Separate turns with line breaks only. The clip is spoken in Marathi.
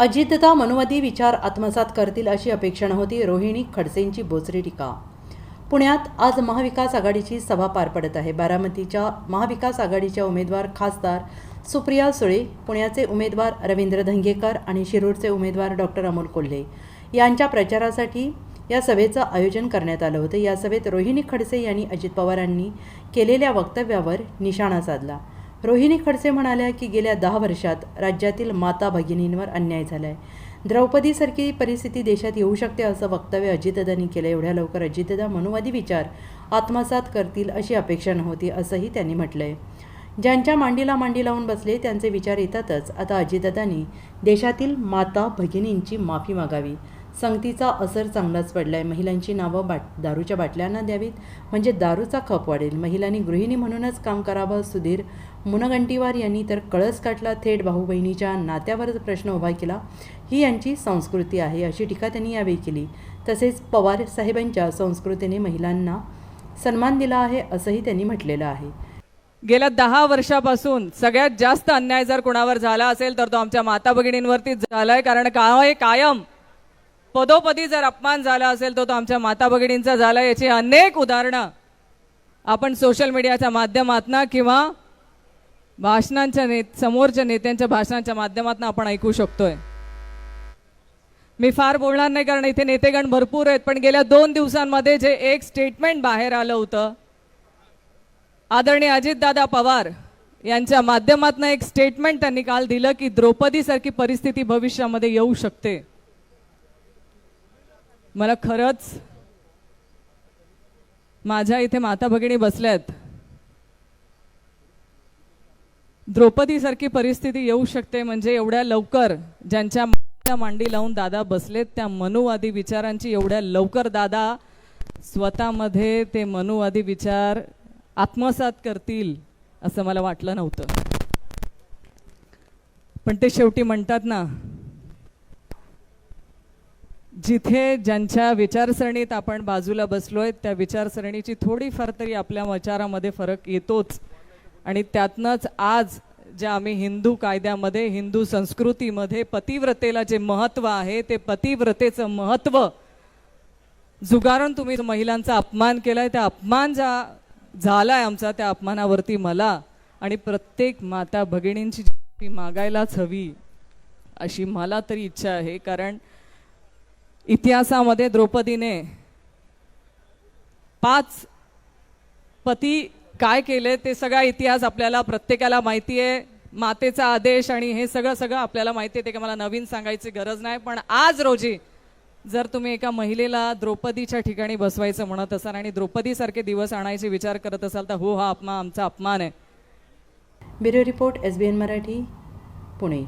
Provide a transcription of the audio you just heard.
अजितदा मनुवादी विचार आत्मसात करतील अशी अपेक्षा नव्हती. रोहिणी खडसेंची बोचरी टीका. पुण्यात आज महाविकास आघाडीची सभा पार पडत आहे. बारामतीच्या महाविकास आघाडीच्या उमेदवार खासदार सुप्रिया सुळे, पुण्याचे उमेदवार रवींद्र धंगेकर आणि शिरूरचे उमेदवार डॉक्टर अमोल कोल्हे यांच्या प्रचारासाठी या सभेचं आयोजन करण्यात आलं होतं. या सभेत रोहिणी खडसे यांनी अजित पवारांनी केलेल्या वक्तव्यावर निशाणा साधला. रोहिणी खडसे म्हणाल्या की गेल्या 10 वर्षात राज्यातील माता भगिनींवर अन्याय झाला आहे. द्रौपदीसारखी परिस्थिती देशात येऊ शकते असं वक्तव्य अजितदादांनी केलं. एवढ्या लवकर अजितदादा मनुवादी विचार आत्मसात करतील अशी अपेक्षा नव्हती असंही त्यांनी म्हटलं आहे. ज्यांच्या मांडीला मांडी लावून बसले त्यांचे विचार येतातच. आता अजितदादांनी देशातील माता भगिनींची माफी मागावी. संगतीचा असर चांगलाच पडला आहे. महिलांची नावं दारूच्या बाटल्यांना द्यावीत म्हणजे दारूचा खप वाढेल. महिलांनी गृहिणी म्हणूनच काम करावं. सुधीर मुनगंटीवार यांनी तर कळस काढला. थेट भाऊ बहिणीच्या नात्यावर प्रश्न उभा केला. ही यांची संस्कृती आहे अशी टीका त्यांनी यावेळी केली. तसेच पवार साहेबांच्या संस्कृतीने महिलांना सन्मान दिला आहे असंही त्यांनी म्हटलेलं आहे.
गेल्या 10 वर्षापासून सगळ्यात जास्त अन्याय जर कोणावर झाला असेल तर तो आमच्या माता भगिनींवरतीच झालाय. कारण कायम पदोपदी जर अपमान झाला असेल तो आमच्या माता भगिनींचा झाला. याची अनेक उदाहरणं आपण सोशल मीडियाच्या माध्यमातून किंवा भाषणांच्या समोरच्या नेत्यांच्या भाषणांच्या माध्यमातून आपण ऐकू शकतोय. मी फार बोलणार नाही कारण इथे नेतेगण भरपूर आहेत. पण गेल्या 2 दिवसांमध्ये जे एक स्टेटमेंट बाहेर आलं होतं, आदरणीय अजितदादा पवार यांच्या माध्यमातून एक स्टेटमेंट त्यांनी काल दिलं की द्रौपदीसारखी परिस्थिती भविष्यामध्ये येऊ शकते. मला खरंच माझ्या इथे माता भगिनी बसल्यात. द्रौपदीसारखी परिस्थिती येऊ शकते म्हणजे एवढ्या लवकर ज्यांच्या मांडी लावून दादा बसलेत त्या मनुवादी विचारांची एवढ्या लवकर दादा स्वतःमध्ये ते मनुवादी विचार आत्मसात करतील असं मला वाटलं नव्हतं. पण ते शेवटी म्हणतात ना, जिथे ज्यांच्या विचारसरणीत आपण बाजूला बसलोय त्या विचारसरणीची थोडीफार तरी आपल्या विचारामध्ये फरक येतोच. आणि त्यातनंच आज ज्या आम्ही हिंदू कायद्यामध्ये हिंदू संस्कृतीमध्ये पतिव्रतेला जे महत्त्व आहे ते पतिव्रतेचं महत्त्व जुगारून तुम्ही महिलांचा अपमान केलाय. त्या अपमान झालाय आमचा, त्या अपमानावरती मला आणि प्रत्येक माता भगिनींची मागायलाच हवी अशी मला तरी इच्छा आहे. कारण इतिहासामध्ये द्रौपदीने 5 पती काय केले ते सगळा इतिहास आपल्याला प्रत्येकाला माहिती आहे. मातेचा आदेश आणि हे सगळं आपल्याला माहिती आहे. ते का मला नवीन सांगायची गरज नाही. पण आज रोजी जर तुम्ही एका महिलेला द्रौपदीच्या ठिकाणी बसवायचं म्हणत असाल आणि द्रौपदीसारखे दिवस आणायचे विचार करत असाल तर हो, हा आमचा अपमान आहे.
Bureau report, SBN Marathi, Pune.